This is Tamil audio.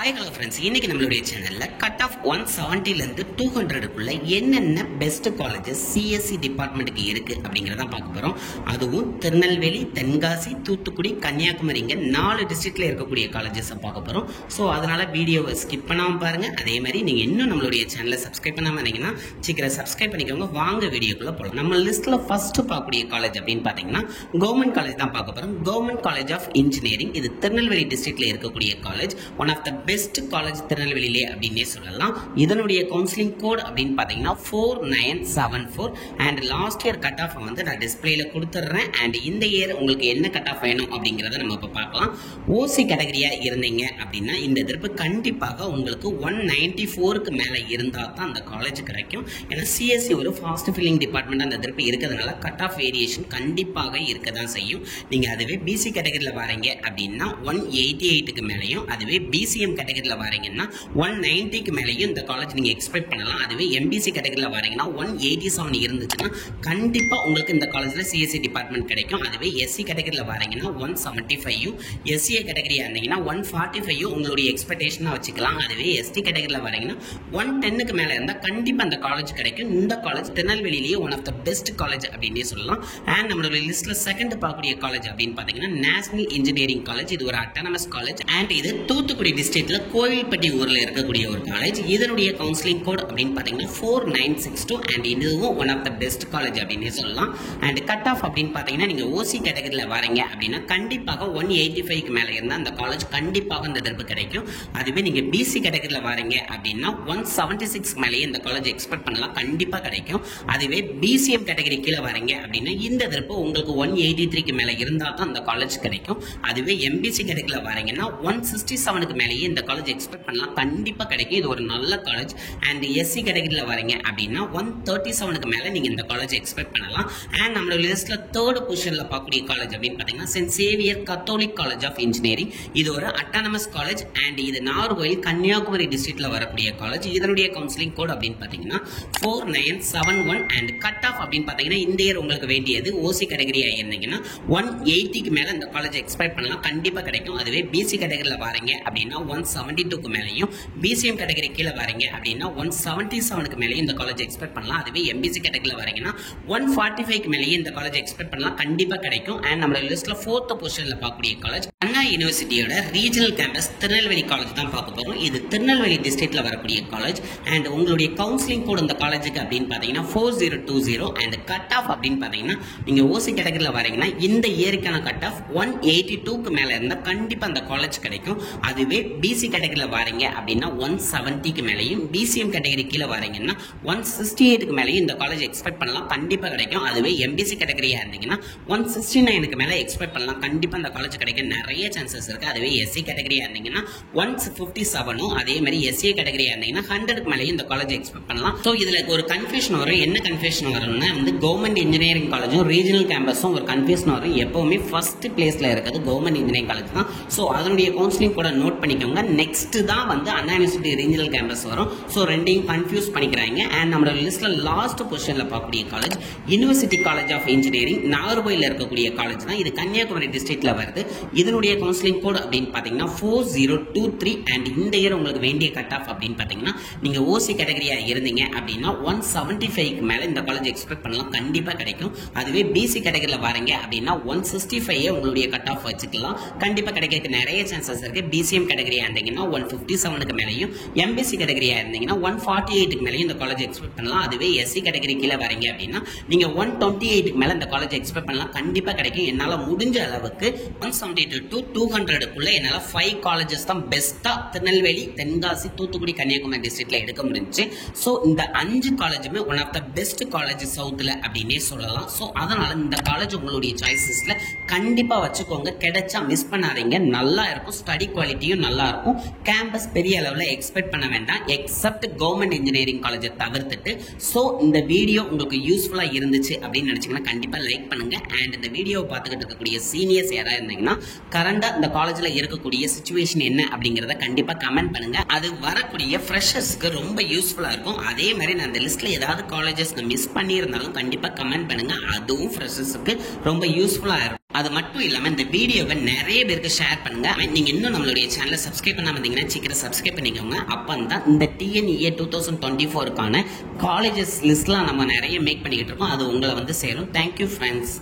Hi hello friends, இன்னைக்கு நம்மளுடைய சேனல்ல கட் ஆஃப் 170 ல இருந்து 200 குள்ள என்னென்ன பெஸ்ட் காலேजेस சிஎஸ்சி டிபார்ட்மென்ட்க்கு இருக்கு அப்படிங்கறத பார்க்க போறோம். அதுவும் திருநெல்வேலி, தென்காசி, தூத்துக்குடி, கன்னியாகுமரிங்க 4 டிஸ்ட்ரிக்ட்ல இருக்கக்கூடிய காலேजेस பார்க்க போறோம். சோ அதனால வீடியோவை ஸ்கிப் பண்ணாம பாருங்க. அதே மாதிரி நீங்க இன்னும் நம்மளுடைய சேனலை சப்ஸ்கிரைப் பண்ணாம இருந்தீங்கன்னா சீக்கிரம் சப்ஸ்கிரைப் பண்ணிக்கோங்க. வாங்க வீடியோக்குள்ள போலாம். நம்ம லிஸ்ட்ல ஃபர்ஸ்ட் பார்க்கக்கூடிய காலேஜ் அப்படினு பாத்தீங்கன்னா கவர்மெண்ட் காலேஜ் தான் பார்க்க போறோம். Government college of engineering. இது திருநெல்வேலி டிஸ்ட்ரிக்ட்ல இருக்கக்கூடிய college. One of the best college திருநெல்வேலியிலே அப்படின்னே சொல்லலாம். இதனுடைய கவுன்சிலிங் கோட் அப்படின்னு பாத்தீங்கன்னா 4974 and last year cut off வந்து நான் டிஸ்பிளேல கொடுத்துறேன். அண்ட் இந்த இயர் உங்களுக்கு என்ன கட் ஆஃப் வேணும் அப்படிங்கறத நம்ம இப்ப பார்க்கலாம். ஓசி கேட்டகரியா இருந்தீங்க அப்படின்னா இந்த திருப்பு கண்டிப்பாக உங்களுக்கு 194க்கு மேல இருந்தா தான் அந்த காலேஜ் கிடைக்கும். ஏன்னா சிஎஸ்சி ஒரு ஃபாஸ்ட் ஃபில்லிங் டிபார்ட்மெண்ட் அந்த திருப்பு இருக்கிறதுனால கட் ஆஃப் வேரியேஷன் கண்டிப்பாக இருக்க தான் செய்யும். நீங்க அதுவே பிசி கேட்டகரியில வரீங்க அப்படின்னா 188க்கு மேலேயும், அதுவே பிசிஎம் கேட்டகரியில வரீங்கன்னா 190க்கு மேலேயும் இந்த காலேஜ் நீங்க எக்ஸ்பெக்ட் பண்ணலாம். அதுவே எம்பிசி கேட்டகரியில வரீங்கன்னா 187 இருந்துச்சுன்னா கண்டிப்பா உங்களுக்கு இந்த காலேஜ்ல சிஎஸ்சி டிபார்ட்மெண்ட் கிடைக்கும். அதுவே எஸ்சி கேட்டகரியில வரீங்கன்னா 175, எஸ்சிஏ கேட்டகரியா இருந்தீங்கன்னா 145 உங்களுடைய எக்ஸ்பெக்டேஷனா வச்சுக்கலாம். அதுவே எஸ்டி கேட்டகரியில வரீங்கன்னா 110க்கு மேல இருந்தா கண்டிப்பா அந்த காலேஜ் கிடைக்கும். இந்த காலேஜ் திருநெல்வேலியிலேயே one of the best college அப்படின்னே சொல்லலாம். அண்ட் நம்மளோட லிஸ்ட்ல செகண்ட் பார்க்கக்கூடிய காலேஜ் அப்படின்னு பாத்தீங்கன்னா நேஷனல் இன்ஜினியரிங் காலேஜ். இது ஒரு அட்டானமஸ் காலேஜ் அண்ட் இது தூத்துக்குடி டிஸ்ட்ரிக்ட்ல கோவில்பட்டி ஊர்ல இருக்கக்கூடிய ஒரு காலேஜ். இதனுடைய கவுன்சிலிங் கோட் அப்படின்னு பாத்தீங்கன்னா 4962 அண்ட் இதுவும் one of the best college அப்படின்னே சொல்லலாம். அண்ட் கட் ஆஃப் அப்படின்னு பாத்தீங்கன்னா நீங்க ஓசி கேட்டகரியில வரீங்க அப்படின்னா கண்டிப்பாக 185க்கு மேல இருந்தா அந்த காலேஜ் கண்டிப்பாக இந்த தரப்பு கிடைக்கும். அதுவே நீங்க பிசி கேட்டகரியில வரீங்க அப்படின்னா 176 மேலேயே இந்த காலேஜ் எக்ஸ்பெக்ட் பண்ணலாம், கண்டிப்பா கிடைக்கும். அதுவே பிசிஎம் கேட்டகரி கீழே வரீங்க அப்படின்னா இந்த தரப்பு உங்களுக்கு 183க்கு மேல இருந்தா தான் அந்த காலேஜ் கிடைக்கும். அதுவே எம்பிசி கேட்டகரியில வரீங்கன்னா 167க்கு மேலேயே இந்த காலேஜ் எக்ஸ்பெக்ட் பண்ணலாம், கண்டிப்பா கிடைக்கும். இது ஒரு நல்ல காலேஜ். அண்ட் எஸ்சி கேட்டகரியில வரீங்க அப்படின்னா 137க்கு மேல நீங்க இந்த காலேஜ் எக்ஸ்பெக்ட் பண்ணலாம். அண்ட் நம்மளோட லிஸ்ட்ல தேர்ட் பொசிஷன்ல பார்க்கக்கூடிய காலேஜ் அப்படின்னு பாத்தீங்கன்னா saint Xavier Catholic college of engineering. இது ஒரு அட்டானமஸ் காலேஜ் அண்ட் இது நாகர்கோவில் கன்னியாகுமரி டிஸ்ட்ரிக்ட்ல வரக்கூடிய காலேஜ். இதனுடைய கவுன்சிலிங் கோட் அப்படின்னு பாத்தீங்கன்னா 4971 அண்ட் கட் ஆஃப் அப்படின்னு பாத்தீங்கன்னா இந்த இயர் உங்களுக்கு வேண்டியது ஓசி கேட்டகரியா இருந்தீங்கன்னா 180க்கு மேல இந்த காலேஜ் எக்ஸ்பெக்ட் பண்ணலாம், கண்டிப்பா கிடைக்கும். அதுவே பிசி கேட்டகரியில வரீங்க அப்படின்னா 172க்கு மேலேயும், பிசிஎம் கேட்டகரி கீழே வரீங்க அப்படின்னா 177க்கு மேலேயும் இந்த காலேஜ் எக்ஸ்பெக்ட் பண்ணலாம். அதுவே எம்பிசி கேட்டகரியில வரீங்கன்னா 145க்கு மேலேயும் இந்த காலேஜ் எக்ஸ்பெக்ட் பண்ணலாம், கண்டிப்பா கிடைக்கும். அண்ட் நம்ம லிஸ்ட்ல ஃபோர்த் பொசிஷன்ல பார்க்கக்கூடிய காலேஜ் அண்ணா யூனிவர்சிட்டியோட ரீஜனல் கேம்பஸ் திருநெல்வேலி காலேஜ் தான் பார்க்க போறோம். இது திருநெல்வேலி டிஸ்ட்ரிக்ட்ல வரக்கூடிய காலேஜ். அண்ட் உங்களுடைய கவுன்சிலிங் கோட் இந்த காலேஜுக்கு அப்படின்னு பாத்தீங்கன்னா 4020 அண்ட் கட் ஆஃப் அப்படின்னு பாத்தீங்கன்னா நீங்க ஓசி கேட்டகரியில வரீங்கன்னா இந்த இயருக்கான கட் ஆஃப் 182க்கு மேல இருந்தா கண்டிப்பா அந்த காலேஜ் கிடைக்கும். அதுவே பிசி கேட்டகரியில வரீங்க அப்படின்னா 170க்கு மேலேயும், பிசிஎம் கேட்டகரி கீழே வரீங்கன்னா 168க்கு மேலேயும் இந்த காலேஜ் எக்ஸ்பெக்ட் பண்ணலாம், கண்டிப்பா கிடைக்கும். அதுவே எம்பிசி கேட்டகரியா இருந்தீங்கன்னா 169க்கு மேல எக்ஸ்பெக்ட் பண்ணலாம், கண்டிப்பா அந்த காலேஜ் கிடைக்க நிறைய சான்சஸ் இருக்கு. அதுவே எஸ்சி கேட்டகரியா இருந்தீங்கன்னா 157 அதே மாதிரி எஸ்சிஏ கேட்டகரியா இருந்தீங்கன்னா 100க்கு மேலேயும் இந்த காலேஜ் எக்ஸ்பெக்ட் பண்ணலாம். ஸோ இதுல ஒரு கன்ஃபியூஷன் வரும். என்ன கன்ஃபியூஷன் வரும்னா வந்து கவர்மெண்ட் இன்ஜினியரிங் காலேஜும் ரீஜனல் கேம்பஸும் ஒரு கன்ஃபியூஷன் வரும். எப்பவுமே ஃபர்ஸ்ட் பிளேஸ்ல இருக்கிறது கவர்மெண்ட் இன்ஜினியரிங் காலேஜ் தான். ஸோ அதனுடைய கவுன்சிலிங் கூட நோட் பண்ணிக்கோங்க. நெக்ஸ்ட் தான் வந்து அண்ணா யூனிவர்சிட்டி ரீஜனல் கேம்பஸ் வரும். ஸோ ரெண்டையும் கன்ஃபியூஸ் பண்ணிக்கிறாங்க. அண்ட் நம்மளோட லிஸ்ட்ல லாஸ்ட் பொசிஷன்ல பார்க்கக்கூடிய college university college of engineering நாகர்கோயில இருக்கக்கூடிய காலேஜ் தான். இது கன்னியாகுமரி டிஸ்ட்ரிக்ட்ல வருது. இதனுடைய கவுன்சிலிங் கோட் அப்படின்னு பாத்தீங்கன்னா 4023 அண்ட் இந்த இயர் உங்களுக்கு வேண்டிய கட் ஆஃப் அப்படின்னு பாத்தீங்கன்னா நீங்க ஓசி கேட்டகரியா இருந்தீங்க அப்படின்னா 175க்கு மேல இந்த காலேஜ் எக்ஸ்பெக்ட் பண்ணலாம், கண்டிப்பா கிடைக்கும். அதுவே பிசி கேட்டகரியில வரீங்க அப்படின்னா 165 உங்களுடைய கட் ஆஃப் வச்சுக்கலாம், கண்டிப்பா கிடைக்க நிறைய சான்சஸ் இருக்கு. பிசிஎம் கேட்டகரியா இருந்தீங்கன்னா 157க்கு மேலேயும், எம்பிசி கேட்டகரியா இருந்தீங்கன்னா 148க்கு மேலேயும் இந்த காலேஜ் எக்ஸ்பெக்ட் பண்ணலாம். அதுவே எஸ்சி கேட்டகரி கீழே வரீங்க அப்படின்னா நீங்க 128க்கு மேல இந்த காலேஜ் எக்ஸ்பெக்ட் பண்ணலாம், கண்டிப்பா கிடைக்கும். என்னால முடிஞ்ச அளவுக்கு 172 to 200க்குள்ள என்னால 5 காலேஜஸ் தான் பெஸ்டா திருநெல்வேலி, தென்காசி, தூத்துக்குடி, கன்னியாகுமரி டிஸ்ட்ரிக்ட்ல எடுக்க முடிஞ்சு. சோ இந்த 5 காலேஜுமே one of the best college சவுத்ல அப்படின்னே சொல்லலாம். சோ அதனால இந்த காலேஜ் உங்களுடைய சாய்ஸஸ்ல கண்டிப்பா வச்சுக்கோங்க. கிடைச்சா மிஸ் பண்ணாதீங்க, நல்லா இருக்கும். ஸ்டடி குவாலிட்டியும் நல்லா இருக்கும். கேம்பஸ் பெரிய அளவுல எக்ஸ்பெக்ட் பண்ண வேண்டாம், எக்ஸப்ட் கவர்மெண்ட் இன்ஜினியரிங் காலேஜை தவிர்த்துட்டு. சோ இந்த வீடியோ உங்களுக்கு யூஸ்ஃபுல்லா இருந்துச்சு அப்படின்னு நினைச்சீங்கன்னா கண்டிப்பா லைக் பண்ணுங்க. அண்ட் இந்த வீடியோவை பார்த்துக்கிட்டு இருக்கக்கூடிய சீனியர்ஸ் யாராவது இருந்தீங்கன்னா கரண்டா இந்த காலேஜ்ல இருக்கக்கூடிய சிச்சுவேஷன் என்ன அப்படிங்கறத கண்டிப்பா கமெண்ட் பண்ணுங்க. அது வரக்கூடிய ஃப்ரெஷர்ஸ்க்கு ரொம்ப யூஸ்ஃபுல்லா இருக்கும். அதே மாதிரி நான் இந்த லிஸ்ட்ல ஏதாவது காலேஜஸ் மிஸ் பண்ணியிருந்தாலும் கண்டிப்பா கமெண்ட் பண்ணுங்க, அதுவும் ஃப்ரெஷர்ஸ்க்கு ரொம்ப யூஸ்ஃபுல்லா இருக்கும். அது மட்டும் இல்லாம இந்த வீடியோவை நிறைய பேருக்கு ஷேர் பண்ணுங்க. நீங்க இன்னும் நம்மளுடைய சேனலை சப்ஸ்கிரைப் பண்ணாம இருந்தீங்கன்னா சீக்கிரம் சப்ஸ்கிரைப் பண்ணிக்கோங்க. அப்பதான் இந்த TNEA 2024க்கான காலேஜஸ் லிஸ்ட்லாம் நம்ம நிறைய மேக் பண்ணிக்கிட்டு இருக்கோம். அது உங்களை வந்து சேரும். Thank you friends.